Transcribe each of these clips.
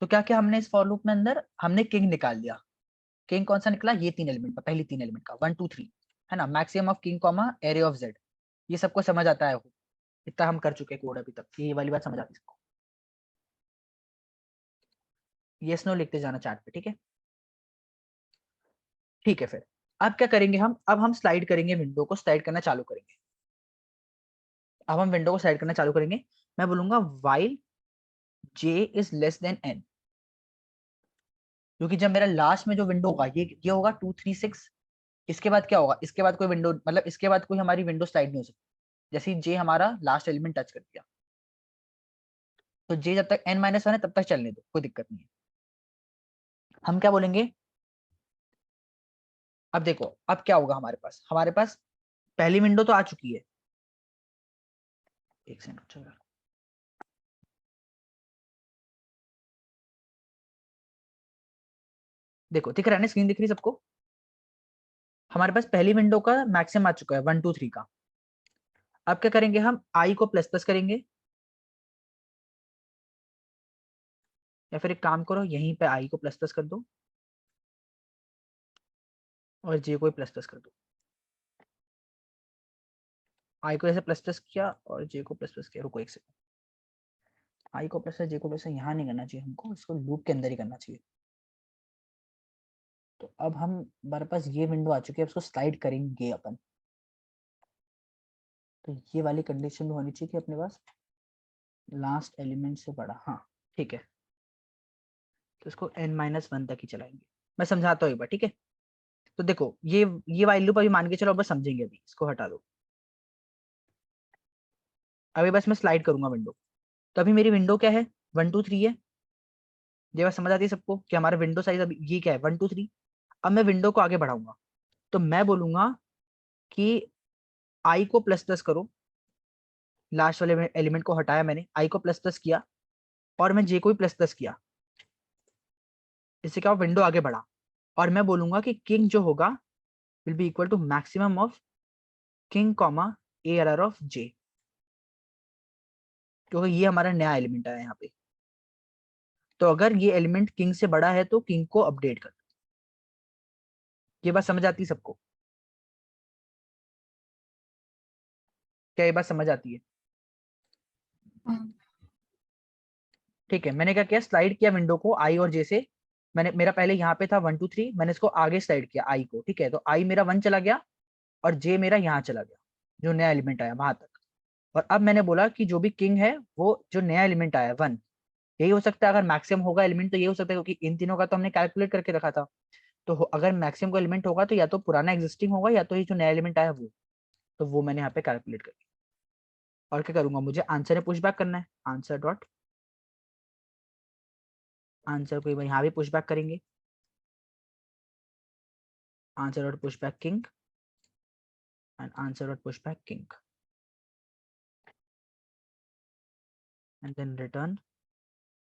तो क्या क्या हमने इस फॉर लूप में अंदर हमने किंग निकाल लिया। किंग कौन सा निकला, ये 3 एलिमेंट का, पहली 3 एलिमेंट का 1 2 3 है ना, maximum of king comma array of Z. ये सबको समझ आता है, इतना हम कर चुके कोड अभी तक, ये वाली बात समझ आती है सबको। यस नो लिखते जाना चार्ट पे, ठीक है। ठीक है, फिर अब क्या करेंगे हम, अब हम स्लाइड करेंगे, विंडो को स्लाइड करना चालू करेंगे। अब हम विंडो को स्लाइड करना चालू करेंगे। मैं बोलूंगा while j is less then n, क्योंकि जब मेरा लास्ट में जो विंडो होगा ये होगा 2 3 6। इसके बाद क्या होगा, इसके बाद कोई विंडो, मतलब इसके बाद कोई हमारी विंडो स्लाइड नहीं हो सकती, जैसे जे हमारा लास्ट एलिमेंट टच कर दिया। तो जे जब तक n-1 है तब तक चलने दो, कोई दिक्कत नहीं है। हम क्या बोलेंगे, अब देखो अब क्या होगा, हमारे पास पहली विंडो तो आ चुकी है। एक सेकंड चलो, देखो दिख रहा है ना, स्क्रीन दिख रही है सबको। हमारे पास पहली विंडो का मैक्सिमम आ चुका है 1 2 3 का। अब क्या करेंगे, हम आई को प्लस प्लस करेंगे, या फिर एक काम करो, यहीं पे आई को प्लस प्लस कर दो और जे को प्लस प्लस कर दो। आई को ऐसे प्लस प्लस किया और जे को प्लस प्लस किया। रुको एक सेकंड, आई को प्लस जे को प्लस यहाँ नहीं करना चाहिए हमको, इसको लूप के अंदर ही करना चाहिए। तो अब हम, हमारे पास ये विंडो आ चुकी है, इसको स्लाइड करेंगे अपन। तो ये वाली कंडीशन भी होनी चाहिए कि अपने पास लास्ट एलिमेंट से बड़ा, हाँ ठीक है। तो इसको n-1 तक ही चलाएंगे। मैं समझाता हूँ एक बार, ठीक है। तो देखो ये वाइल लूप अभी मान के चलो, बस समझेंगे, अभी इसको हटा दो। अभी बस मैं स्लाइड करूंगा विंडो। तो अभी मेरी विंडो क्या है, 1 2 3 है। ये बात समझ आती है सबको कि हमारा विंडो साइज अभी ये क्या है, 1 2 3। अब मैं विंडो को आगे बढ़ाऊंगा, तो मैं बोलूंगा कि आई को प्लस प्लस करो। लास्ट वाले एलिमेंट को हटाया मैंने, आई को प्लस प्लस किया और मैं जे को भी प्लस प्लस किया। इससे क्या, विंडो आगे बढ़ा। और मैं बोलूंगा कि किंग जो होगा will be equal to maximum of king comma A R of J, क्योंकि ये हमारा नया एलिमेंट आया यहाँ पे। तो अगर ये एलिमेंट किंग से बड़ा है तो किंग को अपडेट कर। ये बात समझ आती है सबको, क्या ये बात समझ आती है? ठीक है, मैंने क्या किया, स्लाइड किया विंडो को आई और जे से। मैंने, मेरा पहले यहाँ पे था 1 2 3, मैंने इसको आगे स्लाइड किया आई को, ठीक है। तो आई मेरा 1 चला गया और जे मेरा यहाँ चला गया, जो नया एलिमेंट आया वहां तक। और अब मैंने बोला कि जो भी किंग है वो जो नया एलिमेंट आया 1, यही हो सकता है। अगर मैक्सिमम होगा एलिमेंट तो ये हो सकता है, क्योंकि इन तीनों का तो हमने कैलकुलेट करके रखा था। तो अगर मैक्सिमम का एलिमेंट होगा तो या तो पुराना एग्जिस्टिंग होगा या तो ये जो नया एलिमेंट आया वो। तो वो मैंने यहाँ पे कैलकुलेट कर। और क्या करूंगा, मुझे आंसर में पुशबैक करना है, आंसर डॉट आंसर को यहाँ भी पुशबैक करेंगे, answer dot push back king and answer dot push back king and then return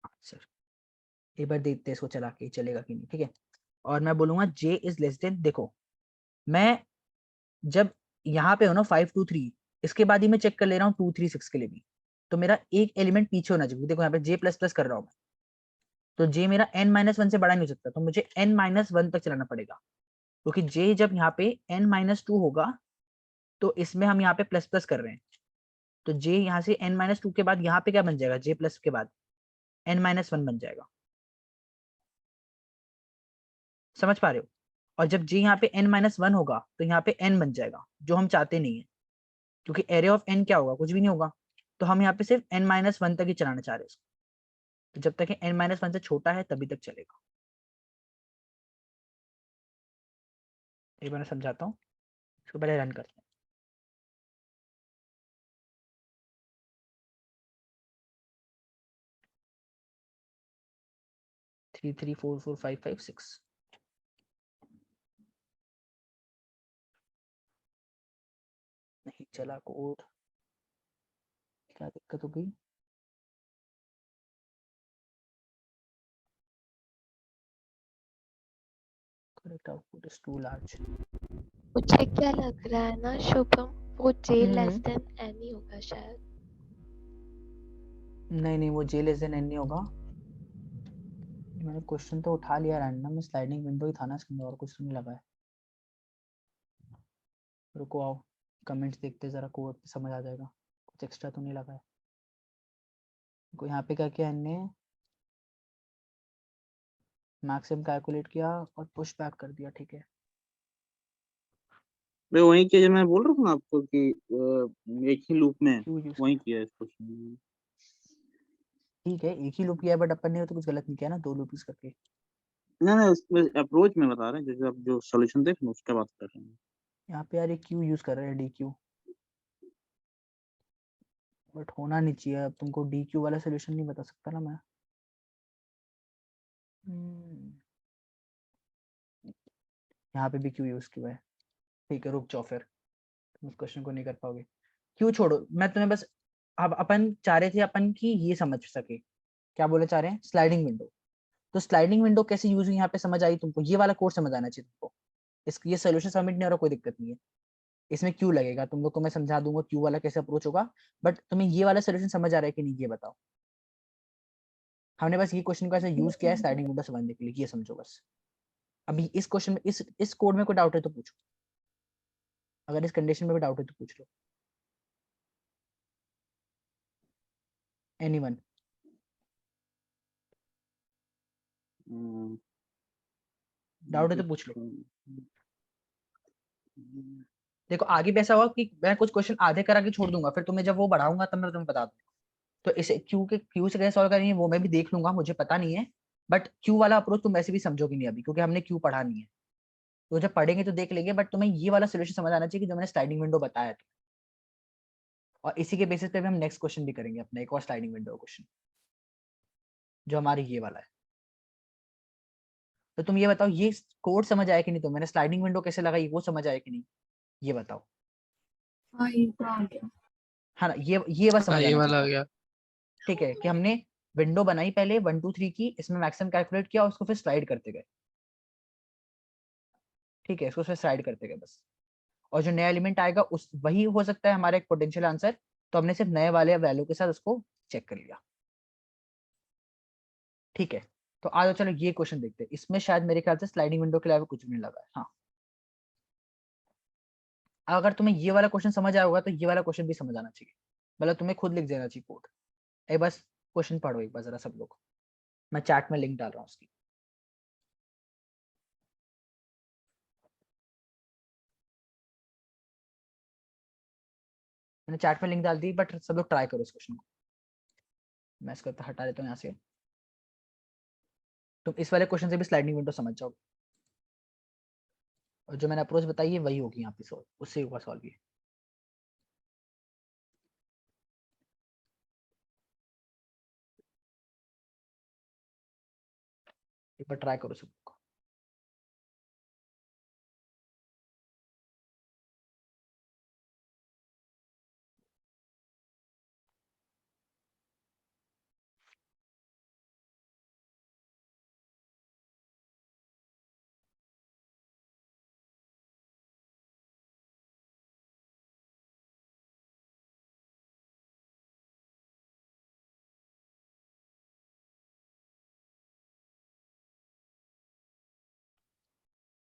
answer. एक बार देखते हैं इसको चला के चलेगा कि नहीं, ठीक है। और मैं बोलूंगा जे इज लेस देन, देखो मैं जब यहाँ पे हो ना 5 2 3, इसके बाद ही मैं चेक कर ले रहा हूँ 2 3 6 के लिए भी। तो मेरा एक एलिमेंट पीछे होना चाहिए, देखो यहाँ पे जे प्लस प्लस कर रहा हूँ मैं। तो जे मेरा n-1 से बड़ा नहीं हो सकता, तो मुझे n-1 तक चलाना पड़ेगा, क्योंकि जे जब यहाँ पे n-2 होगा तो इसमें हम यहाँ पे प्लस प्लस कर रहे हैं। तो जे यहाँ से n-2 के बाद यहाँ पे क्या बन जाएगा, जे प्लस के बाद n-1 बन जाएगा। समझ पा रहे हो? और जब जे यहाँ पे n-1 होगा तो यहाँ पे n बन जाएगा, जो हम चाहते नहीं है, क्योंकि एरे ऑफ n क्या होगा, कुछ भी नहीं होगा। तो हम यहाँ पे सिर्फ n-1 तक ही चलाना चाह रहे हैं। तो जब तक n-1 से छोटा है तभी तक चलेगा। एक बार समझाता हूँ, इसको पहले रन करते हैं। 3 3 4 4 5 5 6 नहीं चला कोड, क्या दिक्कत हो गई? Correct output is too large. मुझे क्या लग रहा है ना शुभम, वो जे लेस देन एन ही होगा शायद। नहीं नहीं, वो जे लेस देन एन नहीं होगा। मैंने क्वेश्चन तो उठा लिया रैंडम में, स्लाइडिंग विंडो ही था ना इसके अंदर, और कुछ तो नहीं लगा है। रुको आओ कमेंट्स देखते जरा, कोड समझ आ जाएगा, कुछ एक्स्ट्रा तो नहीं लगा है। यहाँ पे क्या किया हमने, मैक्सिमम कैलकुलेट किया और पुश बैक कर दिया, ठीक है। मैं वही किया जो मैं बोल रहा हूँ ना आपको कि एक ही लूप में क्यों यूज वही किया, किया इसको। नहीं ठीक है एक ही लूप किया है, बट अपन ने तो कुछ गलत नहीं किया ना, 2 लूप यूज करके। नहीं, उसमें अप्रोच में बता रहे हैं, जैसे आप जो सॉल्यूशन देख ना उसका बात कर रहे हैं। यहाँ पे यार ये क्यू यूज कर रहे हैं, डी क्यू, बट होना नहीं चाहिए। अब तुमको डी क्यू वाला सोल्यूशन नहीं बता सकता ना मैं। यहाँ पे भी क्यू यूज किया है, ठीक है रुक जाओ फिर, तुम उस क्वेश्चन को नहीं कर पाओगे। क्यों छोड़ो, मैं तुम्हें बस, अब अपन चाह रहे थे अपन की ये समझ सके, क्या बोले चाह रहे हैं, स्लाइडिंग विंडो। तो स्लाइडिंग विंडो कैसे यूज हुई यहाँ पे समझ आई तुमको, ये वाला कोड समझ आना चाहिए तुमको। ये सोल्यूशन सबमिट नहीं हो रहा, कोई दिक्कत नहीं है, इसमें क्यू लगेगा, तुम लोग को मैं समझा दूंगा क्यू वाला कैसे अप्रोच होगा। बट तुम्हें ये वाला सोल्यूशन समझ आ रहा है कि नहीं, ये बताओ। हमने बस ये क्वेश्चन को ऐसे यूज किया है स्लाइडिंग विंडो समझने के लिए, ये समझो बस। अभी इस क्वेश्चन में, इस कोड में कोई डाउट है तो पूछो, अगर इस कंडीशन में भी डाउट है तो पूछ लो। एनीवन? डाउट है तो पूछ लो। देखो आगे भी ऐसा होगा कि मैं कुछ क्वेश्चन आधे करा के छोड़ दूंगा, फिर तुम्हें जब वो बढ़ाऊंगा तब मैं तुम्हें बता दूंगा। तो इसे क्यू से कैसे सॉल्व करेंगे वो मैं भी देख लूंगा, मुझे पता नहीं है। बट क्यू वाला अप्रोच तुम वैसे भी समझोगे नहीं अभी, क्योंकि हमने क्यू पढ़ा नहीं है। तो जब पढ़ेंगे तो देख लेंगे, बट तुम्हें ये वाला सोल्यूशन समझ आना चाहिए कि जो मैंने स्लाइडिंग विंडो बताया था। और इसी के बेसिस पे भी हम नेक्स्ट क्वेश्चन भी करेंगे अपना, एक और स्लाइडिंग विंडो क्वेश्चन, जो हमारी ये वाला है। तो तुम ये बताओ, ये कोड समझ आया कि नहीं, तो मैंने स्लाइडिंग विंडो कैसे लगाई वो समझ आया कि नहीं, ये बताओ। हाँ ये तो आ गया। हाँ ना, ये बस समझ ये आना वाला चाहिए आ था। गया। ठीक है कि हमने विंडो बनाई पहले 1 2 3 की, इसमें मैक्सिमम कैलकुलेट किया और उसको फिर स्लाइड करते गए। ठीक है, इसको फिर स्लाइड करते गए बस। और जो नया एलिमेंट आएगा उस वही हो सकता है हमारा एक पोटेंशियल आंसर। तो हमने सिर्फ नए वाले वैल्यू के साथ उसको चेक कर लिया। ठीक है, तो आ जाओ चलो ये क्वेश्चन देखते हैं, इसमें शायद मेरे ख्याल से स्लाइडिंग विंडो के अलावा कुछ भी नहीं लगा है। हाँ, अगर तुम्हें ये वाला क्वेश्चन समझ आया होगा तो ये वाला क्वेश्चन भी समझ आना चाहिए, मतलब तुम्हें खुद लिख देना चाहिए कोड। एक बस क्वेश्चन पढ़ो एक बार जरा सब लोग, मैं चैट में लिंक डाल रहा हूँ उसकी। मैंने चैट में लिंक डाल दी, बट सब लोग ट्राई करो इस क्वेश्चन को। मैं इसको हटा देता हूँ यहाँ से, तुम इस वाले क्वेश्चन से भी स्लाइडिंग विंडो समझ जाओगे। और जो मैंने अप्रोच बताई है वही होगी यहाँ पे सॉल्व, उससे होगा सॉल्व ये। एक बार ट्राई करो सब लोग।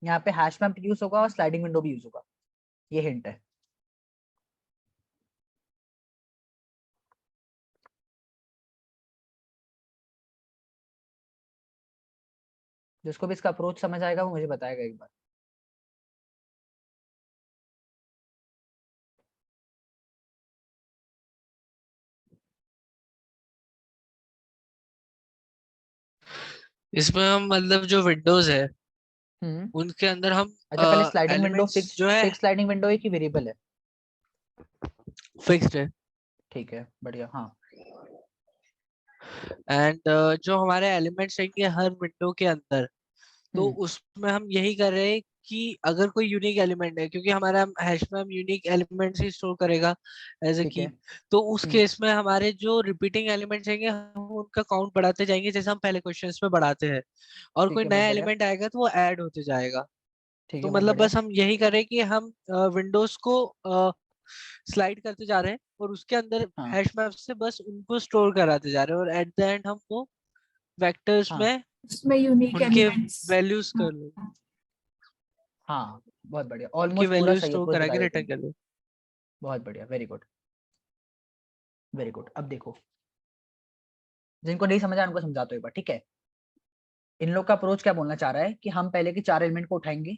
यहाँ पे हैश मैप यूज होगा और स्लाइडिंग विंडो भी यूज होगा, ये हिंट है। जिसको भी इसका अप्रोच समझ आएगा वो मुझे बताएगा एक बार। इसमें हम मतलब जो विंडोज है हम्म, उनके अंदर हम अच्छा पहले स्लाइडिंग विंडो एलिमेंट्स जो है फिक्स स्लाइडिंग विंडो है कि वेरिएबल है? फिक्स्ड है। ठीक है बढ़िया, हाँ। एंड जो हमारे एलिमेंट्स रहेंगे हर विंडो के अंदर, तो उसमें हम यही कर रहे हैं कि अगर कोई यूनिक एलिमेंट है, क्योंकि हमारा हैश में हम यूनिक एलिमेंट्स ही स्टोर करेगा एज ए ठीक की, है। तो उस केस में हमारे जो रिपीटिंग एलिमेंट्स रहेंगे हम उनका काउंट बढ़ाते जाएंगे, जैसे हम पहले क्वेश्चंस में बढ़ाते हैं, और ठीक कोई है बहुत नया बढ़िया, एलिमेंट आएगा तो वो ऐड होते जाएगा। ठीक तो है बहुत मतलब बढ़िया। बस हम यही करें कि हम विंडोज को स्लाइड करते जा रहे हैं और उसके अंदर हाँ हैश मैप से बस उनको स्टोर कराते जा रहे हैं, और एट द एंड हम वो वेक्टर्स हाँ में उसमें यूनिक उनके एलिमेंट्स। वैल्यूज कर लो, हाँ बहुत बढ़िया, उनकी ऑलमोस्ट पूरा वैल्यू सही स्टोर अप्रोच करा के बताया रिटर्न तुमने। कर लो। बहुत बढ़िया, वेरी गुड वेरी गुड। अब देखो, जिनको नहीं समझा उनको समझाता हूं एक बार, ठीक है। इन लोग का अप्रोच क्या बोलना चाह रहा है कि हम पहले के 4 एलिमेंट को उठाएंगे,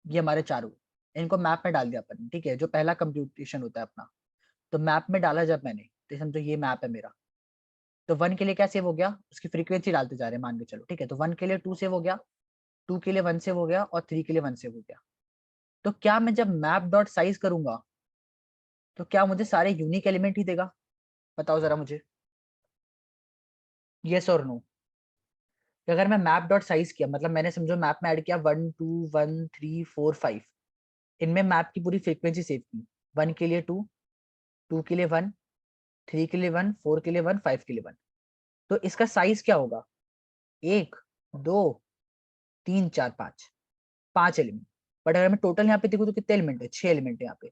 ये हमारे चारों, इनको मैप में डाल दिया अपन, ठीक है, जो पहला कंप्यूटेशन होता है अपना। तो मैप में डाला जब मैंने, तो समझो ये मैप है मेरा। तो 1 के लिए क्या सेव हो गया, उसकी फ्रीक्वेंसी डालते जा रहे हैं मान के चलो, ठीक है। तो 1 के लिए 2 सेव हो गया, 2 के लिए 1 सेव हो गया, और 3 के लिए 1 सेव हो गया। तो क्या मैं जब मैप डॉट साइज करूंगा तो क्या मुझे सारे यूनिक एलिमेंट ही देगा? बताओ जरा मुझे, यस और नो। अगर मैं मैप डॉट साइज किया, मतलब मैंने समझो मैप में ऐड किया 1 2 1 3 4 5, इनमें मैप की पूरी फ्रीक्वेंसी सेव की, 1 के लिए 2, 2 के लिए 1, 3 के लिए 1, 4 के लिए 1, 5 के लिए 1। तो इसका साइज क्या होगा? 1 2 3 4 5, 5 एलिमेंट। बट अगर मैं टोटल यहाँ पे देखूँ तो कितने एलिमेंट है? 6 एलिमेंट है यहाँ पे।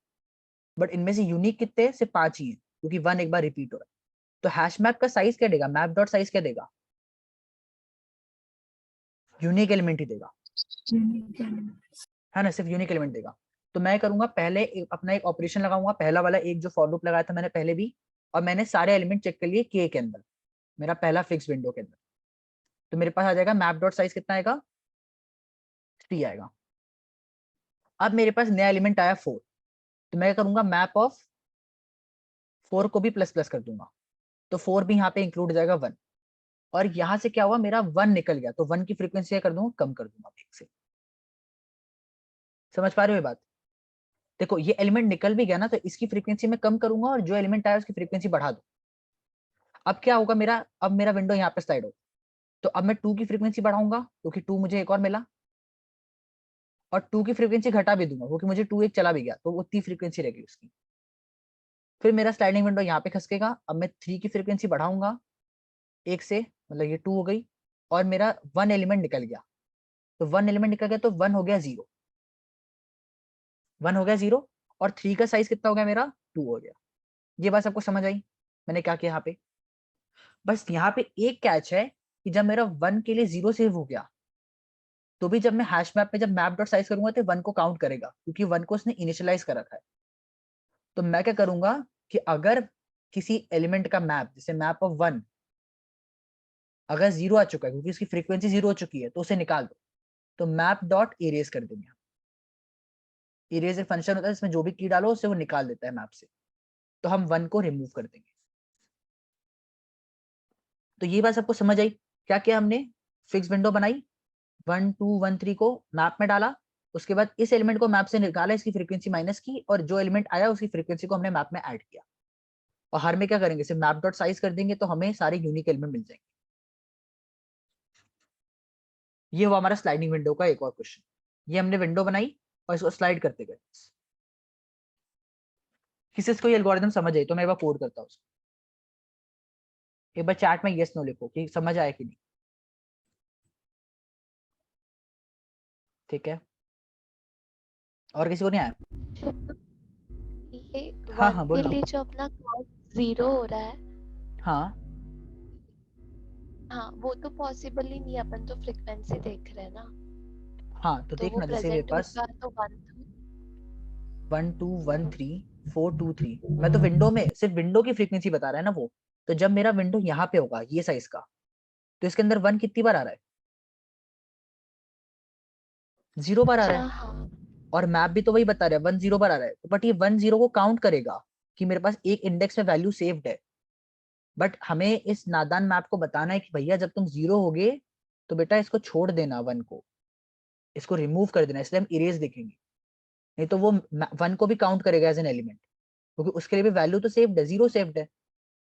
बट इनमें से यूनिक कितने हैं? सिर्फ 5 ही है, क्योंकि 1 एक बार रिपीट हो रहा है। तो हैश मैप का साइज क्या देगा? मैप डॉट साइज क्या देगा? यूनिक एलिमेंट ही देगा, है ना, सिर्फ यूनिक एलिमेंट देगा। तो मैं करूंगा पहले अपना एक ऑपरेशन लगाऊंगा, पहला वाला एक जो फॉर लूप लगाया था मैंने पहले भी, और मैंने सारे एलिमेंट चेक कर लिए के अंदर, मेरा पहला फिक्स विंडो के अंदर। तो मेरे पास आ जाएगा मैप डॉट साइज कितना आएगा? 3 आएगा। अब मेरे पास नया एलिमेंट आया 4, तो मैं करूंगा मैप ऑफ 4 को भी प्लस प्लस कर दूंगा, तो 4 भी यहाँ पे इंक्लूड हो जाएगा 1। और यहाँ से क्या हुआ, मेरा 1 निकल गया, तो 1 की फ्रीक्वेंसी कर दूंगा, कम कर दूंगा 1 से। समझ पा रहे हो ये बात? देखो ये एलिमेंट निकल भी गया ना, तो इसकी फ्रीक्वेंसी में कम करूंगा, और जो एलिमेंट आया उसकी फ्रीक्वेंसी बढ़ा दूं। अब क्या होगा मेरा, अब मेरा विंडो यहाँ पे स्लाइड हो, तो अब मैं 2 की फ्रीक्वेंसी बढ़ाऊंगा, क्योंकि 2 मुझे एक और मिला, और 2 की फ्रीक्वेंसी घटा भी दूंगा, क्योंकि मुझे 2 एक चला भी गया, तो वो उतनी फ्रीक्वेंसी रहेगी उसकी। फिर मेरा स्लाइडिंग विंडो यहाँ पे खसकेगा। अब मैं 3 की फ्रीक्वेंसी बढ़ाऊंगा 1 से, मतलब ये 2 हो गई, और मेरा 1 एलिमेंट निकल गया। तो 1 एलिमेंट निकल गया, तो 1 हो गया 0, 1 हो गया 0। और 3 का साइज कितना हो गया मेरा? 2 हो गया। ये बात सबको समझ आई मैंने क्या किया यहाँ पे? बस यहाँ पे एक कैच है कि जब मेरा 1 के लिए 0 सेव हो गया, तो भी जब मैं हैश मैप में जब मैप डॉट साइज करूंगा तो 1 को काउंट करेगा, क्योंकि 1 को उसने इनिशियलाइज कर रखा है। तो मैं क्या करूंगा कि अगर किसी एलिमेंट का मैप, जैसे मैप ऑफ 1 अगर 0 आ चुका है, क्योंकि उसकी फ्रीक्वेंसी 0 हो चुकी है, तो उसे निकाल दो। तो मैप डॉट इरेज कर देंगे। इरेज एक फंक्शन होता है जिसमें जो भी की डालो उसे वो निकाल देता है मैप से। तो हम 1 को रिमूव कर देंगे। तो ये बात सबको समझ आई? क्या किया हमने? फिक्स विंडो बनाई, 1 2 1 3 को मैप में डाला, उसके बाद इस एलिमेंट को मैप से निकाला, इसकी फ्रीक्वेंसी माइनस की, और जो एलिमेंट आया उसकी फ्रीक्वेंसी को हमने मैप में ऐड किया। और हर में क्या करेंगे, सिर्फ मैप डॉट साइज कर देंगे, तो हमें सारे यूनिक एलिमेंट मिल जाएंगे। ये हुआ हमारा स्लाइडिंग विंडो का एक और क्वेश्चन। ये हमने विंडो बनाई और इसको स्लाइड करते गए। किसी को ये एल्गोरिथम समझ आई तो मैं एक बार कोड करता हूँ। एक बार चैट में यस नो लिखो कि समझ आया कि नहीं। ठीक है, और किसी को नहीं आया? ये हाँ 1 हाँ के बोलना। लिए जो अपना कॉस्ट 0 हो रहा है, हाँ हाँ वो तो पॉसिबल ही नहीं है, अपन तो फ्रीक्वेंसी देख रहे हैं ना। हाँ, तो तो वो देखना जैसे मेरे प्रेजेंट पास होगा तो 1 1 2 1 3 4 2 3, मैं तो विंडो में सिर्फ विंडो की फ्रीक्वेंसी बता रहा है ना वो। तो जब मेरा विंडो यहाँ पे होगा ये साइज का, तो इसके अंदर 1 कितनी बार आ रहा है? 0 बार आ रहा अच्छा है। हाँ और मैप भी तो वही बता रहा है 1 0 बार आ रहा है, बट ये 1 0 को काउंट करेगा कि मेरे पास एक इंडेक्स में वैल्यू सेव्ड है। बट हमें इस नादान मैप को बताना है कि भैया जब तुम 0 होगे तो बेटा इसको छोड़ देना, 1 को इसको रिमूव कर देना, इसलिए हम इरेज देखेंगे। नहीं तो वो 1 को भी काउंट करेगा एज एन एलिमेंट, क्योंकि उसके लिए भी वैल्यू तो सेव्ड है, 0 सेव्ड है।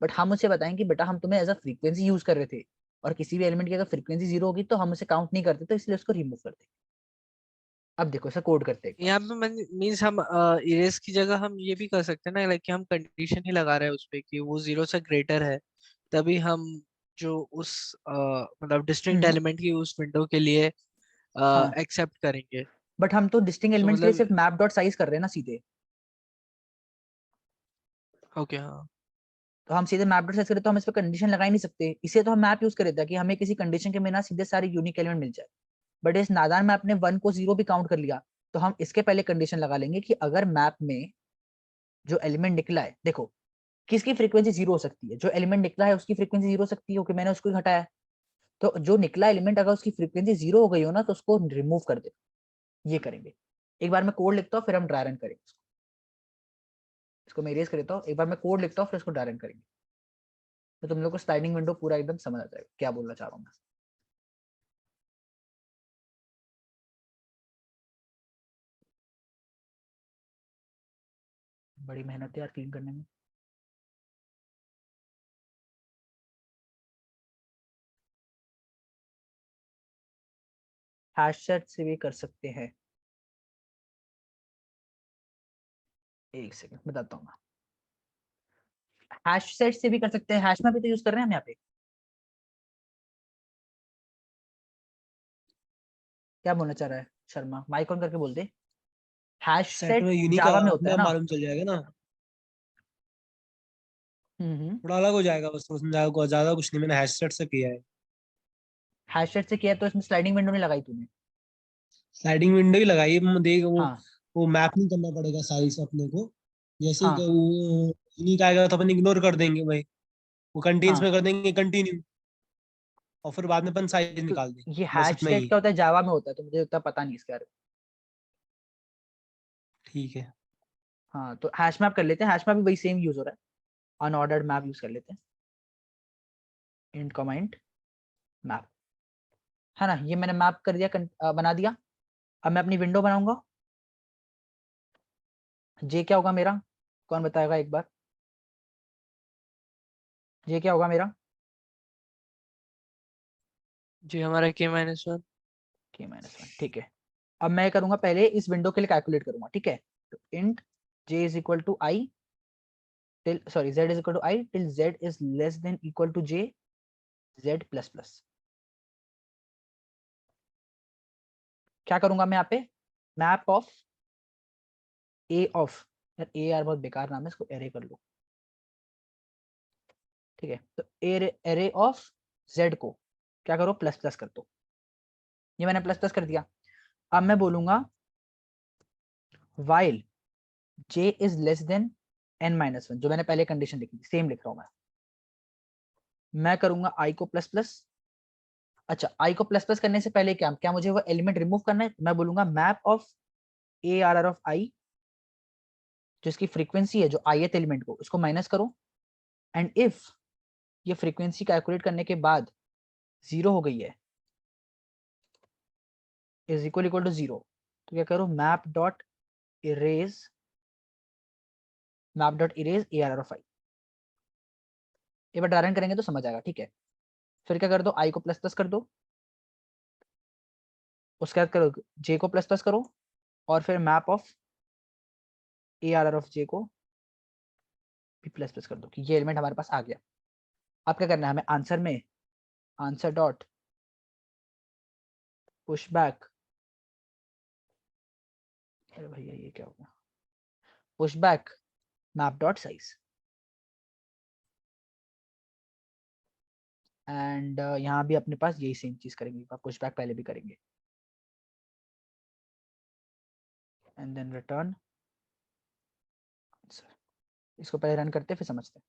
बट हम उसे बताएंगे बेटा हम तुम्हें एज अ फ्रीक्वेंसी यूज कर रहे थे, और किसी भी एलिमेंट की अगर फ्रीक्वेंसी 0 होगी तो हम उसे काउंट नहीं करते, तो इसलिए उसको रिमूव कर देंगे। अब देखो इसे कोड करते हैं एक बार। यहाँ पे मीन्स हम इरेज की जगह हम ये भी कर सकते हैं ना, लाइक कि हम कंडीशन ही लगा रहे हैं उसपे कि वो 0 से ग्रेटर है, तभी हम जो उस मतलब डिस्टिंक्ट हम्म, एलिमेंट की उस विंडो के लिए हाँ, एक्सेप्ट करेंगे। बट हम तो डिस्टिंक्ट सो एलिमेंट्स के लिए मतलब सिर्फ मैप डॉट साइज कर रहे हैं ना सीधे। ओके हाँ, तो हम सीधे मैप डॉट साइज करें तो हम इस पर कंडीशन लगा ही नहीं सकते, इसे तो हम मैप यूज करे था कि हमें किसी कंडीशन के बिना सीधे सारे यूनिक एलिमेंट मिल जाए। बट इस नादान मैप ने 1 को 0 भी काउंट कर लिया, तो हम इसके पहले कंडीशन लगा लेंगे कि अगर मैप में जो एलिमेंट निकला है, देखो किसकी फ्रीक्वेंसी 0 हो सकती है, जो एलिमेंट निकला है उसकी फ्रीक्वेंसी 0 हो सकती है, क्योंकि मैंने उसको ही हटाया। तो जो निकला एलिमेंट अगर उसकी फ्रीक्वेंसी 0 हो गई हो ना, तो उसको रिमूव कर दे। ये करेंगे। एक बार मैं कोड लिखता हूँ, फिर हम ड्राई रन करेंगे। इसको मैं इरेज कर देता हूँ, एक बार मैं कोड लिखता हूँ, फिर इसको ड्राई रन करेंगे, तो तुम लोग को स्लाइडिंग विंडो पूरा एकदम समझ आ जाएगा क्या बोलना चाह रहा हूँ मैं। बड़ी मेहनत है यार क्लीन करने में। हैश सेट से भी कर सकते हैं, एक सेकंड बताता हूँ मैं। हैश सेट से भी कर सकते हैं, हैश में भी तो यूज कर रहे हैं हम यहाँ पे। क्या बोलना चाह रहा है शर्मा, माइक ऑन करके बोल दे। हैश सेट सेट में यूनिक जावा में होता अपने है आप ना। मालूम चल जाएगा ना, हम्म। थोड़ा अलग हो जाएगा बस, उसमें ज्यादा कुछ नहीं, मैंने हैश सेट से किया है। हैश सेट से किया तो इसमें स्लाइडिंग विंडो नहीं लगाई तूने। स्लाइडिंग विंडो ही लगाई है, देख हाँ वो मैप नहीं करना पड़ेगा साइज अपने को, जैसे ही हाँ वो यूनिक आएगा तो अपन इग्नोर कर देंगे भाई, वो कंटेन्स हाँ। में कर देंगे कंटिन्यू, और फिर बाद में अपन साइज तो निकाल देंगे, ये बस हैश इतना ही सेट है। क्या होता है, जावा में होता है, तो मुझे उतना पता नहीं इसके बारे में। ठीक है। हाँ तो हैश मैप कर लेते हैं, हैश मैप भी वही सेम यूज हो रहा है, अनऑर्डर्ड मैप यूज कर लेते हैं, इंट कॉमा इंट मैप, है ना। ये मैंने मैप कर दिया, बना दिया। अब मैं अपनी विंडो बनाऊंगा। जे क्या होगा मेरा, कौन बताएगा एक बार। जे क्या होगा मेरा, जी हमारा k-1 k-1, ठीक है। अब मैं करूंगा पहले इस विंडो के लिए कैलकुलेट करूंगा, ठीक है। तो int j is equal to i till, sorry z is equal to i till z is less than equal to j z plus plus. क्या करूंगा मैं यहाँ पे, मैप ऑफ ए ऑफ, यार ए यार बहुत बेकार नाम है, इसको एरे कर लो, ठीक है। तो एरे ऑफ z को क्या करो, प्लस प्लस कर दो। ये मैंने प्लस प्लस कर दिया। अब मैं बोलूंगा while j is less then n-1, जो मैंने पहले कंडीशन लिखी थी सेम लिख रहा हूं मैं करूंगा i को प्लस प्लस। अच्छा i को प्लस प्लस करने से पहले क्या क्या मुझे वो एलिमेंट रिमूव करना है, मैं बोलूंगा map of A R R of i, जो इसकी फ्रीक्वेंसी है जो ith एलिमेंट को, उसको माइनस करो। एंड इफ ये फ्रीक्वेंसी कैलकुलेट करने के बाद 0 हो गई है, इज इक्वल टू 0, तो क्या करो, map dot erase A R R of i। एक बार ड्राई रन करेंगे तो समझ आएगा, ठीक है। फिर क्या कर दो, i को प्लस प्लस कर दो, उसके बाद करो j को प्लस प्लस करो, और फिर map of A R R of j को भी प्लस प्लस कर दो, कि ये एलिमेंट हमारे पास आ गया। अब क्या करना है हमें, आंसर में आंसर डॉट पुश बैक, अरे भैया ये क्या होगा, push back map dot size. And यहाँ भी अपने पास यही सेम चीज करेंगे, पुश बैक पहले भी करेंगे, एंड देन रिटर्न आंसर। इसको पहले रन करते फिर समझते हैं।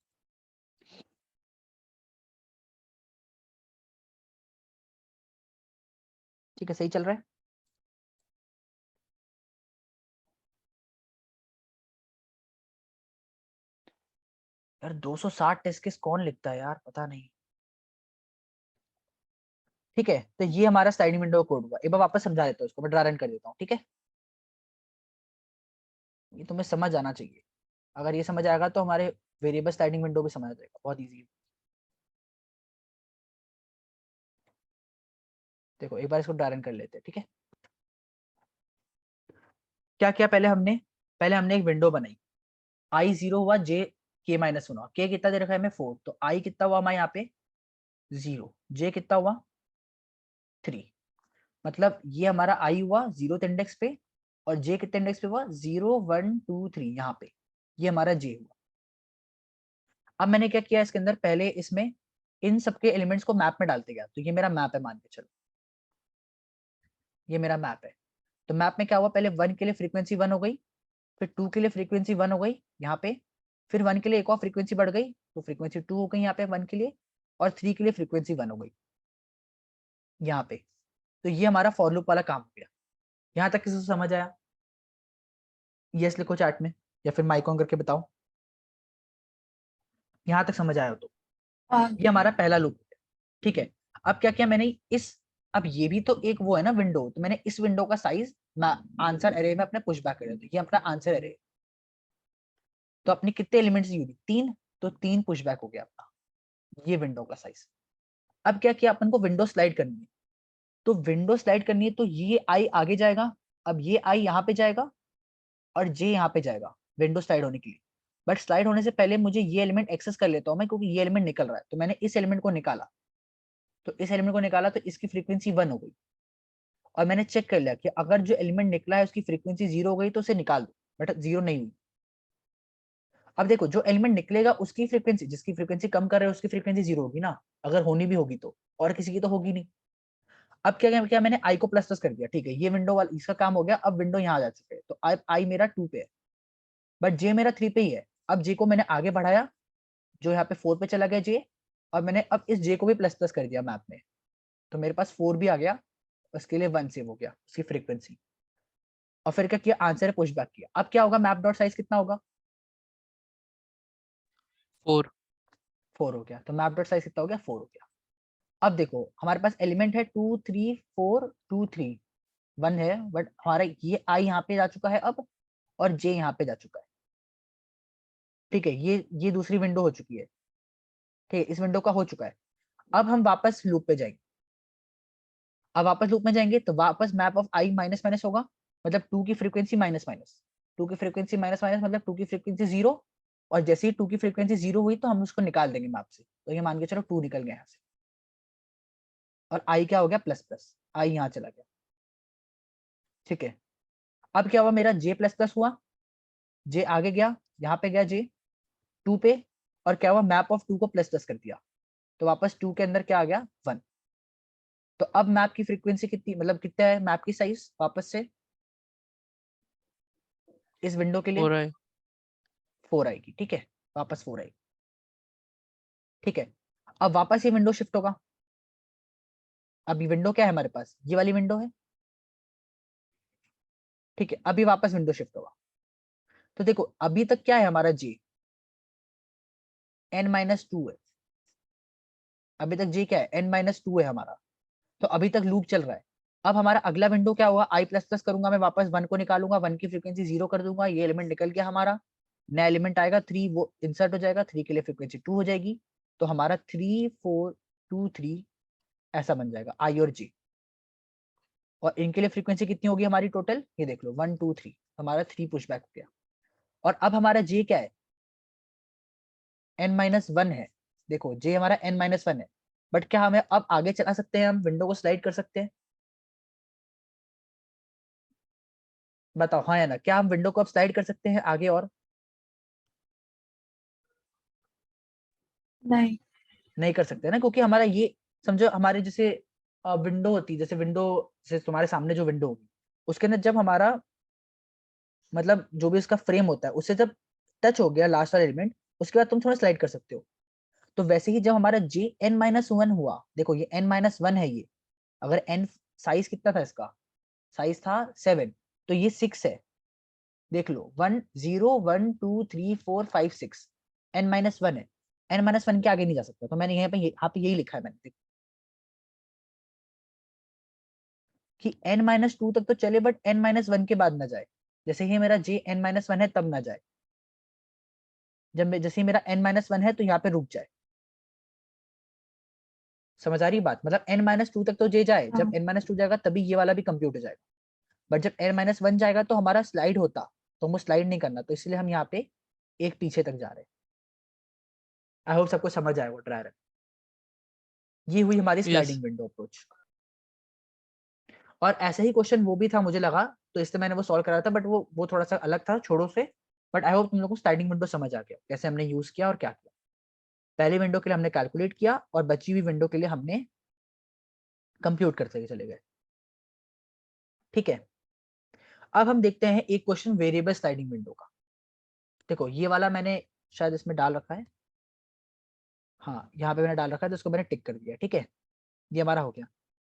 ठीक है, सही चल रहा है। यार 260 टेस्ट केस कौन लिखता है यार, पता नहीं। ठीक है, तो ये हमारा स्लाइडिंग विंडो कोड हुआ। एक बार वापस समझा देता हूँ इसको, मैं ड्रा रन कर देता हूँ, ठीक है। ये तुम्हें समझ आना चाहिए, अगर ये समझ आएगा तो हमारे वेरिएबल स्लाइडिंग विंडो भी समझ आ जाएगा, बहुत ईजी है। देखो एक बार इसको ड्रा रन कर लेते हैं, ठीक है। क्या किया पहले हमने एक विंडो बनाई, आई 0 हुआ, जे k-1 हुआ, k कितना दे रखा है हमें 4, तो आई कितना हुआ हमारे यहाँ पे 0, जे कितना हुआ 3, मतलब ये हमारा आई हुआ 0th इंडेक्स पे, और जे कितने इंडेक्स पे हुआ 0 1 2 3, यहाँ पे ये हमारा जे हुआ। अब मैंने क्या किया इसके अंदर, पहले इसमें इन सबके एलिमेंट्स को मैप में डालते गया, तो ये मेरा मैप है मान के चलो, ये मेरा मैप है। तो मैप में क्या हुआ, पहले 1 के लिए फ्रीक्वेंसी 1 हो गई, फिर 2 के लिए फ्रीक्वेंसी 1 हो गई यहाँ पे, फिर 1 के लिए एक और फ्रीक्वेंसी बढ़ गई तो फ्रीक्वेंसी 2 हो गई यहाँ पे 1 के लिए, और 3 के लिए फ्रीक्वेंसी 1 हो गई यहाँ पे। तो ये हमारा फॉर लूप वाला काम हो गया। यहाँ तक किसी को समझ आया? यस लिखो चैट में, या फिर माइक ऑन करके बताओ यहाँ तक समझ आया हो तो। ये हमारा पहला लूप है, ठीक है। अब क्या किया मैंने, इस अब ये भी तो एक वो है ना विंडो, तो मैंने इस विंडो का साइज आंसर एरे में अपने पुश बैक कर दिया, ये अपना आंसर एरे। तो अपनी कितने एलिमेंट्स यूज 3, तो 3 पुश बैक हो गया अपना ये विंडो का साइज। अब क्या किया अपन को विंडो स्लाइड करनी है, तो विंडो स्लाइड करनी है तो ये आई आगे जाएगा, अब ये आई यहाँ पे जाएगा और जे यहाँ पे जाएगा विंडो स्लाइड होने के लिए। बट स्लाइड होने से पहले मुझे ये एलिमेंट एक्सेस कर लेता हूँ मैं, क्योंकि ये एलिमेंट निकल रहा है, तो मैंने इस एलिमेंट को निकाला, तो इस एलिमेंट को निकाला तो इसकी फ्रीक्वेंसी 1 हो गई, और मैंने चेक कर लिया कि अगर जो एलिमेंट निकला है उसकी फ्रीक्वेंसी 0 हो गई तो उसे निकाल दो, बट 0 नहीं हुई। अब देखो जो एलिमेंट निकलेगा उसकी फ्रीक्वेंसी, जिसकी फ्रीक्वेंसी कम कर रहे हैं उसकी फ्रीक्वेंसी 0 होगी ना, अगर होनी भी होगी तो, और किसी की तो होगी नहीं। अब क्या क्या मैंने आई को प्लस प्लस कर दिया, ठीक है, ये विंडो वाला इसका काम हो गया। अब विंडो यहाँ जा चुके हैं, तो आई मेरा 2 पे है, बट जे मेरा 3 पे ही है। अब जे को मैंने आगे बढ़ाया, जो यहाँ पे 4 पे चला गया जे, और मैंने अब इस जे को भी प्लस प्लस कर दिया मैप में, तो मेरे पास 4 भी आ गया, उसके लिए 1 सेव हो गया उसकी फ्रीक्वेंसी। और फिर क्या किया, आंसर पुश बैक किया। अब क्या होगा, मैप डॉट साइज कितना होगा, 4 हो गया, तो मैप डॉट साइज कितना हो गया, 4 हो गया। अब देखो हमारे पास एलिमेंट है 2 3 4 2 3 1 है, बट हमारा ये आई यहाँ पे जा चुका है अब, और जे यहाँ पे जा चुका है, ठीक है। ये दूसरी विंडो हो चुकी है, ठीक है, इस विंडो का हो चुका है। अब हम वापस लूप पे जाएंगे, अब वापस लूप में जाएंगे तो वापस map of I minus minus होगा, मतलब 2 की फ्रीक्वेंसी माइनस माइनस, 2 की फ्रीक्वेंसी माइनस माइनस मतलब 2 की फ्रीक्वेंसी 0, और जैसे ही 2 की फ्रीक्वेंसी 0 हुई तो हम उसको निकाल देंगे मैप से, तो ये मान के चलो 2 निकल गया यहाँ से, और आई क्या हो गया, प्लस प्लस, आई यहाँ चला गया, ठीक है। अब क्या हुआ, मेरा जे प्लस प्लस हुआ, जे आगे गया, यहाँ पे गया जे 2 पे, और क्या हुआ, मैप ऑफ 2 को प्लस प्लस कर दिया, तो वापस 2 के अंदर क्या आ गया, 1। तो अब मैप की फ्रीक्वेंसी कितनी, मतलब कितना है मैप की साइज, वापस से इस विंडो के लिए 4 आएगी, ठीक है, वापस 4 आएगी, ठीक है। अब वापस ये विंडो शिफ्ट होगा, अब ये विंडो क्या है हमारे पास, ये वाली विंडो है, ठीक है। अभी वापस विंडो शिफ्ट होगा, तो देखो अभी तक क्या है हमारा जी n-2 है, अभी तक जी क्या है, n-2 है हमारा, तो अभी तक लूप चल रहा है। अब हमारा अगला विंडो क्या हुआ, आई प्लस प्लस करूंगा मैं, वापस 1 को निकालूंगा, 1 की फ्रीक्वेंसी 0 कर दूंगा, ये एलिमेंट निकल गया हमारा, नया एलिमेंट आएगा 3, वो इंसर्ट हो जाएगा, 3 के लिए फ्रीक्वेंसी 2 हो जाएगी, तो हमारा 3 4 2 3 ऐसा बन जाएगा आई और जी। और इनके लिए फ्रीक्वेंसी कितनी होगी हमारी टोटल, ये देख लो 1 2 3, हमारा 3 पुश बैक हो गया। और अब हमारा जे क्या है, n-1 है, देखो जे हमारा n-1 है, बट क्या हमें अब आगे चला सकते हैं, हम विंडो को स्लाइड कर सकते हैं, बताओ हाँ या ना, क्या हम विंडो को अब स्लाइड कर सकते हैं आगे, और नहीं कर सकते ना, क्योंकि हमारा ये समझो हमारे जैसे विंडो होती है, जैसे विंडो जैसे तुम्हारे सामने जो विंडो होगी उसके अंदर जब हमारा मतलब जो भी उसका फ्रेम होता है उससे जब टच हो गया लास्ट वाला एलिमेंट, उसके बाद तुम थोड़ा स्लाइड कर सकते हो। तो वैसे ही जब हमारा जे n-1 हुआ, देखो ये n-1 है, ये अगर n साइज कितना था इसका, साइज था 7, तो ये 6 है, देख लो 1 0 1 2 3 4 5 6, n-1 है, n-1 के आगे नहीं जा सकता, तो मैंने यहाँ पे यही लिखा है मैंने कि n-2 तक तो चले, बट n-1 के बाद ना जाए, जैसे ही मेरा जे n-1 है तब ना जाए, जब जैसे मेरा n-1 है तो यहाँ पे रुक जाए, समझ आ रही बात, मतलब n-2 तक तो जे जाए, जब n-2 जाएगा तभी ये वाला भी कंप्यूट हो जाएगा, बट जब n-1 जाएगा तो हमारा स्लाइड होता, तो हमको स्लाइड नहीं करना, तो इसलिए हम यहाँ पे एक पीछे तक जा रहे हैं। आई होप सबको समझ आएगा ट्राई रहे। ये हुई हमारी स्लाइडिंग विंडो अप्रोच। और ऐसा ही क्वेश्चन वो भी था मुझे लगा, तो इसलिए मैंने वो सॉल्व करा था, बट वो थोड़ा सा अलग था छोड़ो से, बट आई होप तुम लोग को स्लाइडिंग विंडो समझ आ गया कैसे हमने यूज किया और क्या किया। पहली विंडो के लिए हमने कैलकुलेट किया और बची हुई विंडो के लिए हमने कंप्यूट करते चले गए। ठीक है, अब हम देखते हैं एक क्वेश्चन वेरिएबल स्लाइडिंग विंडो का। देखो ये वाला मैंने शायद इसमें डाल रखा है, हाँ यहाँ पे मैंने डाल रखा है, तो इसको मैंने टिक कर दिया। ठीक है, ये हमारा हो गया।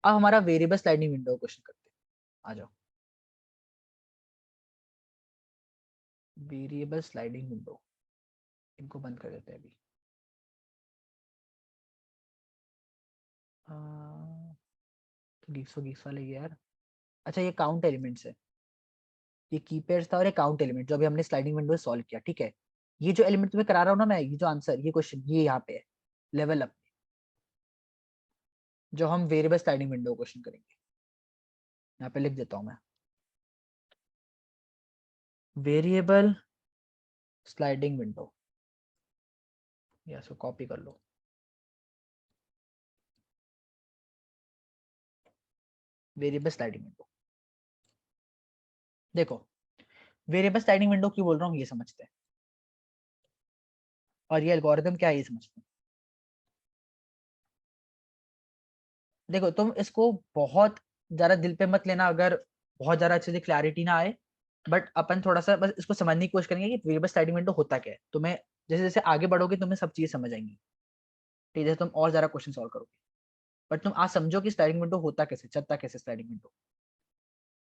अब हमारा वेरिएबल स्लाइडिंग विंडो क्वेश्चन करते हैं, आ जाओ। वेरिएबल स्लाइडिंग विंडो, इनको बंद कर देते हैं अभी। गीक्स वाले यार, अच्छा ये काउंट एलिमेंट्स है, ये कीपैड्स था और ये काउंट एलिमेंट जो अभी हमने स्लाइडिंग विंडो सॉल्व किया। ठीक है, ये जो एलिमेंट तुम्हें करा रहा हूँ ना मैं, ये जो आंसर, ये क्वेश्चन, ये यहाँ पे है लेवल अप, जो हम वेरिएबल स्लाइडिंग विंडो क्वेश्चन करेंगे। यहाँ पे लिख देता हूँ मैं, वेरिएबल स्लाइडिंग विंडो, या इसको कॉपी कर लो। वेरिएबल स्लाइडिंग विंडो, देखो वेरिएबल स्लाइडिंग विंडो क्यों बोल रहा हूँ ये समझते हैं, और ये एल्गोरिथम क्या है ये समझते हैं। देखो तुम इसको बहुत ज्यादा दिल पे मत लेना, अगर बहुत ज्यादा अच्छे से क्लैरिटी ना आए, बट अपन थोड़ा सा बस इसको समझने की कोशिश करेंगे कि वेरिएबल स्लाइडिंग विंडो होता क्या है। तुम्हें जैसे जैसे आगे बढ़ोगे तुम्हें सब चीजें समझ आएंगी, ठीक है, जैसे तुम और ज्यादा क्वेश्चन सॉल्व करोगे। बट तुम आज समझो कि स्लाइडिंग विंडो होता कैसे, चलता कैसे स्लाइडिंग विंडो।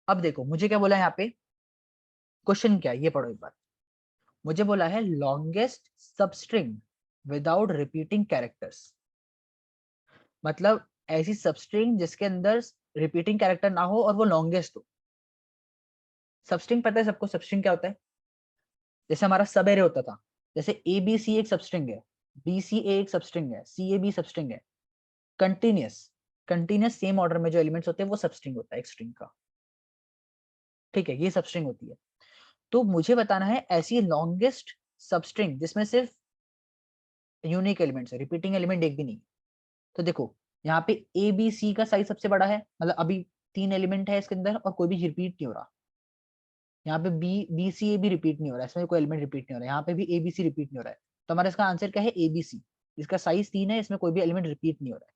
अब देखो मुझे क्या बोला है यहाँ पे, क्वेश्चन क्या है ये पढ़ो एक बार। मुझे बोला है longest substring without repeating characters, मतलब ऐसी सबस्ट्रिंग जिसके अंदर रिपीटिंग कैरेक्टर ना हो और वो लॉन्गेस्ट हो। सबस्ट्रिंग पता है सबको, सबस्ट्रिंग क्या होता है, जैसे हमारा सब एरे होता था, जैसे ए बी सी एक सबस्ट्रिंग है, बी सी ए एक सबस्ट्रिंग है, सी ए बी सबस्ट्रिंग है। कंटिन्यूस कंटिन्यूस सेम ऑर्डर में जो एलिमेंट्स होते हैं वो सबस्ट्रिंग होता है एक स्ट्रिंग का। ठीक है, ये सबस्ट्रिंग होती है। तो मुझे बताना है ऐसी लॉन्गेस्ट सबस्ट्रिंग जिसमें सिर्फ यूनिक एलिमेंट्स है, रिपीटिंग एलिमेंट एक भी नहीं। तो देखो यहाँ पे ए बी सी का साइज सबसे बड़ा है, मतलब अभी 3 एलिमेंट है इसके अंदर और कोई भी रिपीट नहीं हो रहा। यहाँ पे बी बी सी ए भी रिपीट नहीं हो रहा है, इसमें कोई एलिमेंट रिपीट नहीं हो रहा है, यहाँ पे भी ए बी सी रिपीट नहीं हो रहा है। तो हमारा इसका आंसर क्या है, ए बी सी। इसका साइज 3 है, इसमें कोई भी एलिमेंट रिपीट नहीं हो रहा है।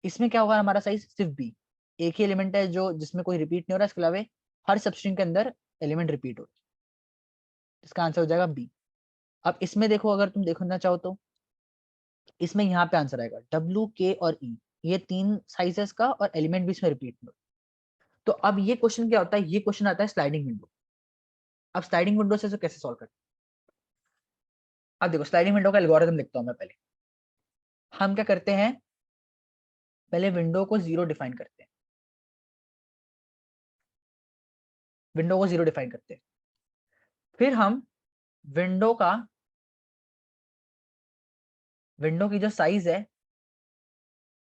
इसमें क्या होगा, हमारा साइज सिर्फ बी, एक ही एलिमेंट है जो जिसमें कोई रिपीट नहीं हो रहा है, इसके अलावा हर सबस्ट्रिंग के अंदर एलिमेंट रिपीट हो रहा है। इसका आंसर हो जाएगा बी। अब इसमें देखो, अगर तुम देखना चाहो तो इसमें यहाँ पे आंसर आएगा डब्ल्यू के और ई, ये 3 साइजेस का और एलिमेंट भी इसमें रिपीट नहीं। तो अब ये क्वेश्चन क्या होता है, ये क्वेश्चन आता है स्लाइडिंग विंडो। अब स्लाइडिंग विंडो से कैसे सॉल्व करते हैं, अब देखो स्लाइडिंग विंडो का एल्गोरिथम लिखता हूं मैं पहले। हम क्या करते हैं, पहले विंडो को 0 डिफाइन करते हैं, विंडो को 0 डिफाइन करते हैं। फिर हम विंडो की जो साइज है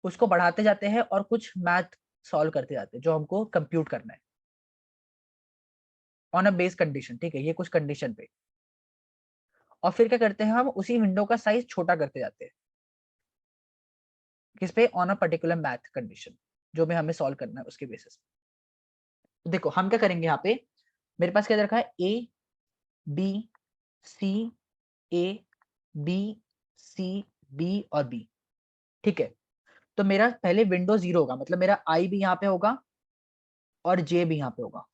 उसको बढ़ाते जाते हैं और कुछ मैथ सॉल्व करते जाते हैं जो हमको कंप्यूट करना है ऑन अ बेस कंडीशन। ठीक है, ये कुछ कंडीशन पे, और फिर क्या करते हैं हम उसी विंडो का साइज छोटा करते जाते हैं, किस पे, on a particular math condition जो भी हमें सॉल्व करना है उसके बेसिस। तो देखो हम क्या करेंगे, यहाँ पे मेरे पास क्या दे रखा है, A B C, A B C, B और बी। ठीक है, तो मेरा पहले विंडो 0 होगा, मतलब मेरा आई भी यहाँ पे होगा और जे भी यहाँ पे होगा,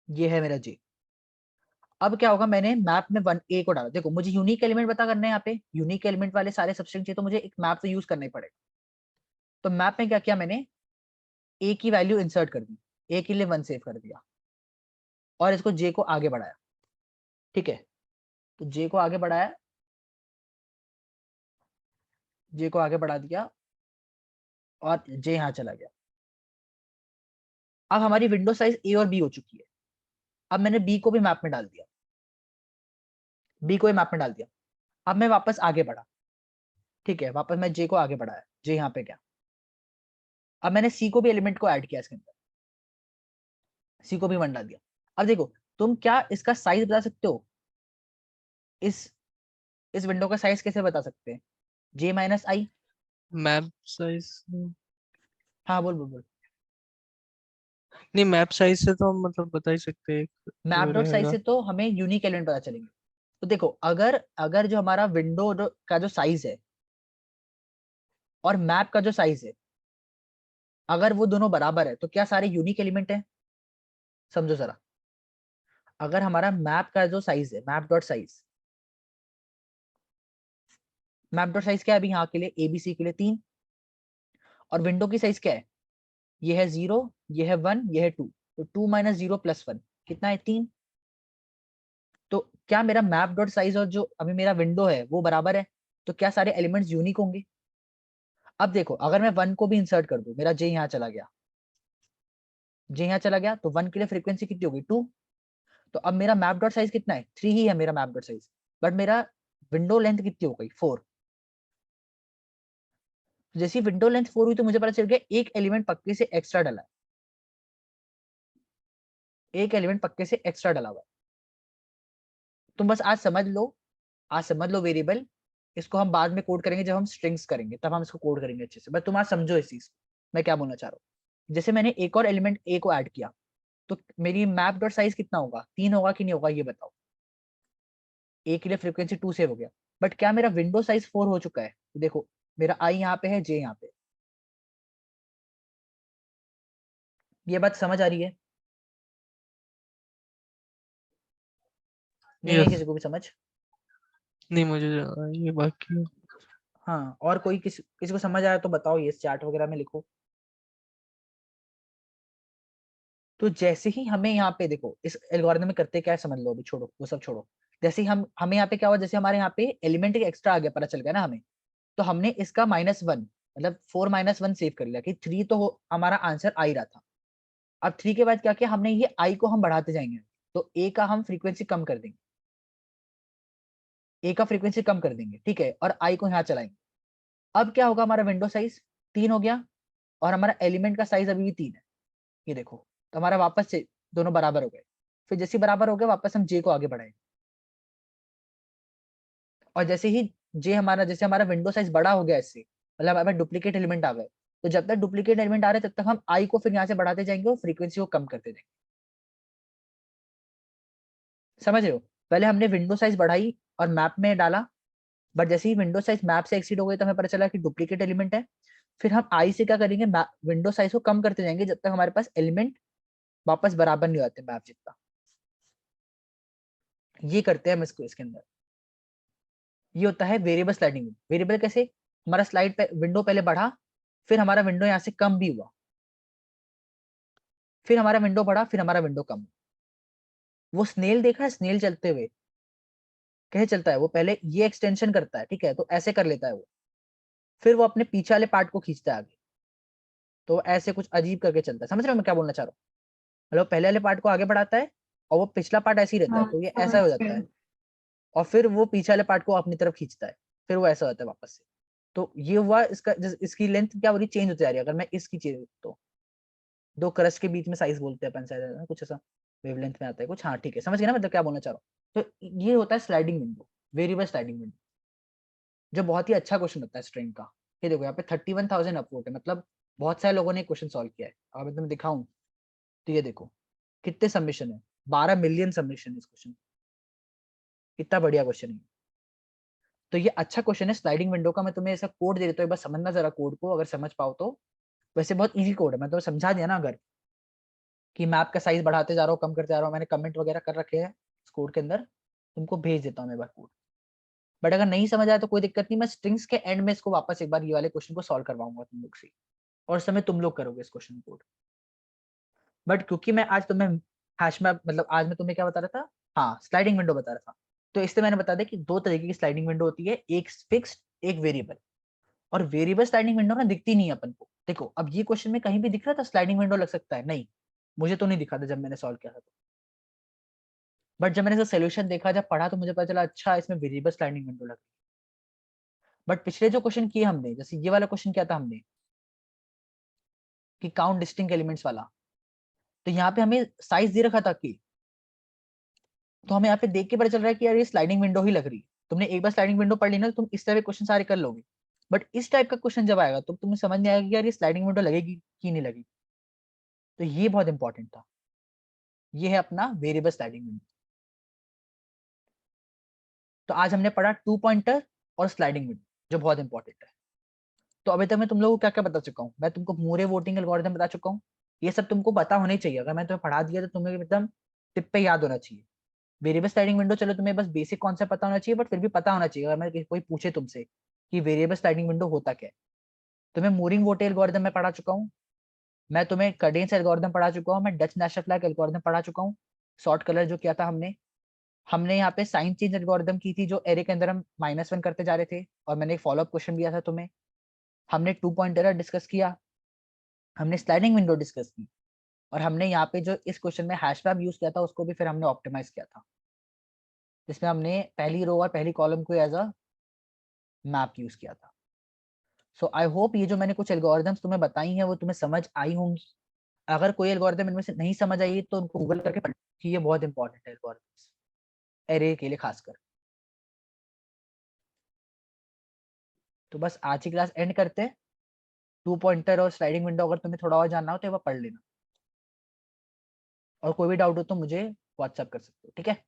ये है मेरा जे। अब क्या होगा, मैंने मैप में 1 ए को डाला। देखो मुझे यूनिक एलिमेंट पता करना है, यहाँ पे यूनिक एलिमेंट वाले सारे सबस्ट्रिंग चाहिए, तो मुझे एक मैप तो यूज करना ही पड़ेगा। तो मैप में क्या किया मैंने, ए की वैल्यू इंसर्ट कर दी, ए के लिए 1 सेव कर दिया और इसको जे को आगे बढ़ाया। ठीक है, तो जे को आगे बढ़ाया, जे को आगे बढ़ा दिया और जे यहाँ चला गया। अब हमारी विंडो साइज ए और बी हो चुकी है। अब मैंने बी को भी मैप में डाल दिया, बी को भी मैप में डाल दिया। अब मैं वापस आगे बढ़ा, ठीक है, वापस मैं जे को आगे बढ़ाया, जे यहाँ पे गया। अब मैंने सी को भी एलिमेंट को ऐड किया इसके अंदर, सी को भी 1 डाल दिया। अब देखो तुम क्या इसका साइज बता सकते हो, इस विंडो का साइज कैसे बता सकते हैं, जे माइनस आई। मैप साइज, हाँ बोल बोल बोल। नहीं मैप साइज से तो हम मतलब बता ही सकते हैं मैप वो डॉट साइज रहेगा। से तो हमें यूनिक एलिमेंट पता चलेंगे, तो देखो अगर जो हमारा विंडो का जो साइज है और मैप का जो साइज है, अगर वो दोनों बराबर है तो क्या सारे यूनिक एलिमेंट है? समझो जरा, अगर हमारा मैप का जो साइज है, मैप डॉट साइज क्या है अभी यहाँ के लिए, एबीसी के लिए 3, और विंडो की साइज क्या है? ये है 0, ये है 1, ये है 2, तो 2 माइनस 0 प्लस 1 कितना है? 3। तो क्या मेरा मैप डॉट साइज और जो अभी मेरा विंडो है वो बराबर है? तो क्या सारे एलिमेंट्स यूनिक होंगे? अब देखो, अगर मैं 1 को भी इंसर्ट कर दूं, मेरा जे यहाँ चला गया, तो 1 के लिए फ्रीक्वेंसी कितनी होगी? 2। तो अब मेरा मैप डॉट साइज कितना है? 3 ही है मेरा मैप डॉट साइज, बट मेरा विंडो लेंथ कितनी हो गई? 4। जैसी विंडो लेंथ 4 हुई तो मुझे पता चल गया एक एलिमेंट पक्के से एक्स्ट्रा डला है, हुआ है। तुम बस आज समझ लो वेरिएबल, इसको हम बाद में कोड करेंगे, जब हम स्ट्रिंग्स करेंगे तब हम इसको कोड करेंगे अच्छे से, बस तुम आज समझो इस चीज मैं क्या बोलना चाह रहा हूँ। जैसे मैंने एक और एलिमेंट ए को ऐड किया, तो मेरी मैप डॉट साइज कितना होगा? 3 होगा कि नहीं होगा, ये बताओ। ए के लिए फ्रीक्वेंसी 2 सेव हो गया, बट क्या मेरा विंडो साइज 4 हो चुका है? देखो मेरा आई यहाँ पे है, जे यहाँ पे, ये बात समझ आ रही है? नहीं है यस। किसी को भी समझ? नहीं मुझे ये बाकी है। हाँ, और कोई किसी को समझ आया तो बताओ, ये चैट वगैरह में लिखो। तो जैसे ही हमें यहाँ पे देखो, इस एल्गोरिथम में करते क्या है समझ लो, अभी छोड़ो वो सब छोड़ो। जैसे ही हमें यहाँ पे क्या हुआ, जैसे हमारे यहाँ पे एलिमेंट एक्स्ट्रा आ गया, पता चल गया ना हमें, तो हमने इसका -1 मतलब 4 - 1 सेव कर लिया कि 3 तो हमारा आंसर आ ही रहा था। अब 3 के बाद क्या किया हमने, ये आई को हम बढ़ाते जाएंगे, तो ए का हम फ्रीक्वेंसी कम कर देंगे, ठीक है, और आई को यहाँ चलाएंगे। अब क्या होगा, हमारा विंडो साइज 3 हो गया, और हमारा एलिमेंट का साइज अभी भी 3 है, ये देखो। तो हमारा वापस से दोनों बराबर हो गए। फिर जैसे बराबर हो गए, वापस हम जे को आगे बढ़ाएंगे, और जैसे ही जे हमारा, जैसे हमारा विंडो साइज बड़ा हो गया इससे, मतलब हमारे पास डुप्लीकेट एलिमेंट आ गए, तो जब तक डुप्लीकेट एलिमेंट आ रहे तब तक हम आई को फिर यहाँ से बढ़ाते जाएंगे और फ्रीक्वेंसी को कम करते जाएंगे। समझ रहे हो? पहले हमने विंडो साइज बढ़ाई और मैप में डाला, बट जैसे ही विंडो साइज मैप से एक्सीड हो गई तो हमें पता चला कि डुप्लीकेट एलिमेंट है। फिर हम आई से क्या करेंगे, विंडो साइज को कम करते जाएंगे जब तक हमारे पास एलिमेंट वापस बराबर नहीं होते मैप जितना। ये करते हैं हम इसको, इसके अंदर ये होता है वेरिएबल स्लाइडिंग। वेरिएबल कैसे, हमारा स्लाइड पे विंडो पहले बढ़ा, फिर हमारा विंडो यहाँ से कम भी हुआ, फिर हमारा विंडो बढ़ा, फिर हमारा विंडो कम। वो स्नेल देखा है, स्नेल चलते हुए कैसे चलता है? वो पहले ये एक्सटेंशन करता है, ठीक है, तो ऐसे कर लेता है वो, फिर वो अपने पीछे वाले पार्ट को खींचता है आगे, तो ऐसे कुछ अजीब करके चलता है। समझ रहे हो मैं क्या बोलना चाह रहा हूँ? मतलब पहले वाले पार्ट को आगे बढ़ाता है और वो पिछला पार्ट ऐसे ही रहता है, हाँ तो ये ऐसा समझ हो जाता गए। है, और फिर वो पीछे वाले पार्ट को अपनी तरफ खींचता है, फिर वो ऐसा होता है वापस से। तो ये हुआ इसका, इसकी लेंथ क्या हो रही, चेंज होती जा रही है। अगर मैं इसकी चेंज, तो दो क्रस्ट के बीच में साइज बोलते हैं अपन शायद, कुछ ऐसा वेवलेंथ में आता है कुछ। हाँ ठीक है, समझ गए ना मतलब क्या बोलना चाह रहा हूँ? तो ये होता है sliding window, variable sliding window, जो बहुत ही अच्छा क्वेश्चन होता है स्ट्रिंग का। ये देखो यहाँ पे 31,000 अपवोट है, मतलब बहुत सारे लोगों ने क्वेश्चन सॉल्व किया है। अगर मैं तुम्हें दिखाऊं तो ये देखो कितने सबमिशन है, 12 मिलियन सबमिशन इस क्वेश्चन। कितना बढ़िया क्वेश्चन है। तो ये अच्छा क्वेश्चन है स्लाइडिंग विंडो का। मैं तुम्हें ऐसा कोड दे देता हूँ, एक बार समझना जरा कोड को, अगर समझ पाओ तो। वैसे बहुत इजी कोड है, मैं तुम्हें समझा दिया ना, अगर कि मैप का साइज बढ़ाते जा रहा हूँ, कम करते जा रहा हूँ, मैंने कमेंट वगैरह कर रखे हैं इस कोड के अंदर, तुमको भेज देता हूँ मैं एक बार कोड। बट अगर नहीं समझ आया तो कोई दिक्कत नहीं, मैं स्ट्रिंग्स के एंड में इसको वापस एक बार ये वाले क्वेश्चन को सॉल्व करवाऊंगा तुम लोग से, और उस समय तुम लोग करोगे इस क्वेश्चन कोड। बट क्योंकि मैं आज तुम्हें हैश मैप, मतलब आज मैं तुम्हें क्या बता रहा था, हाँ स्लाइडिंग विंडो बता रहा था, तो इससे मैंने बता दिया कि दो तरीके की स्लाइडिंग विंडो होती है, एक फिक्स्ड, एक वेरिएबल। और वेरिएबल स्लाइडिंग विंडो ना दिखती नहीं है अपन को। देखो अब ये क्वेश्चन में कहीं भी दिख रहा था स्लाइडिंग विंडो लग सकता है? नहीं, मुझे तो नहीं दिखा था जब मैंने सॉल्व किया था तो। बट जब मैंने इसका सोल्यूशन देखा, जब पढ़ा, तो मुझे पता चला अच्छा इसमें वेरिएबल स्लाइडिंग विंडो लग रही है। बट पिछले जो क्वेश्चन किए हमने, जैसे ये वाला क्वेश्चन किया था हमने कि काउंट डिस्टिंक्ट एलिमेंट्स वाला, तो यहाँ पे हमें साइज दे रखा था कि, तो हमें यहाँ पे देख के पता चल रहा है कि यार ये स्लाइडिंग विंडो ही लग रही है। तुमने एक बार स्लाइडिंग विंडो पढ़ ली ना, तो तुम इस तरह के क्वेश्चन सारे कर लोगे। बट इस टाइप का क्वेश्चन जब आएगा तो तुम्हें समझ नहीं आएगा कि यार ये स्लाइडिंग विंडो लगेगी कि नहीं लगेगी। तो ये बहुत इंपॉर्टेंट था। ये है अपना वेरिएबल स्लाइडिंग विंडो। तो आज हमने पढ़ा 2 पॉइंटर और स्लाइडिंग विंडो, जो बहुत इंपॉर्टेंट है। तो अभी तक मैं तुम लोगों को क्या क्या बता चुका हूँ? मैं तुमको मूरे वोटिंग एल्गोरिथम बता चुका हूँ। ये सब तुमको पता होना ही चाहिए। अगर मैं तुम्हें पढ़ा दिया तो तुम्हें एकदम टिप पे याद होना चाहिए। वेरिएबल स्लाइडिंग विंडो चलो तुम्हें बस बेसिक कॉन्सेप्ट पता होना चाहिए, बट फिर भी पता होना चाहिए। अगर मैं कोई पूछे तुमसे कि वेरिएबल स्लाइडिंग विंडो होता क्या है, तुम्हें मूरिंग वोटे एल्गोरिथम में पढ़ा चुका हूँ, मैं तुम्हें कडेंस एल्गोरिथम पढ़ा चुका हूँ, मैं डच नेशनल फ्लैग एल्गोरिथम पढ़ा चुका हूँ, शॉर्ट कलर जो किया था हमने। हमने यहाँ पे साइन चेंज एल्गोरिथम की थी, जो एरे के अंदर हम -1 करते जा रहे थे, और मैंने एक फॉलोअप क्वेश्चन दिया था तुम्हें। हमने 2 पॉइंटर डिस्कस किया, हमने स्लाइडिंग विंडो डिस्कस की, और हमने यहाँ पे जो इस क्वेश्चन में हैश मैप यूज किया था उसको भी फिर हमने ऑप्टिमाइज किया था, जिसमें हमने पहली रो और पहली कॉलम को एज अ मैप यूज किया था। सो आई होप ये जो मैंने कुछ एल्गोरिथम्स तुम्हें बताई हैं वो तुम्हें समझ आई होंगी। अगर कोई एल्गोरिथम इनमें से नहीं समझ आई तो उनको गूगल करके पढ़ कि ये बहुत इंपॉर्टेंट है एल्गोरिथम्स, एरे के लिए खासकर। तो बस आज की क्लास एंड करते हैं। 2 पॉइंटर और स्लाइडिंग विंडो अगर तुम्हें थोड़ा और जानना हो तो एक बार पढ़ लेना, और कोई भी डाउट हो तो मुझे व्हाट्सएप कर सकते हो, ठीक है।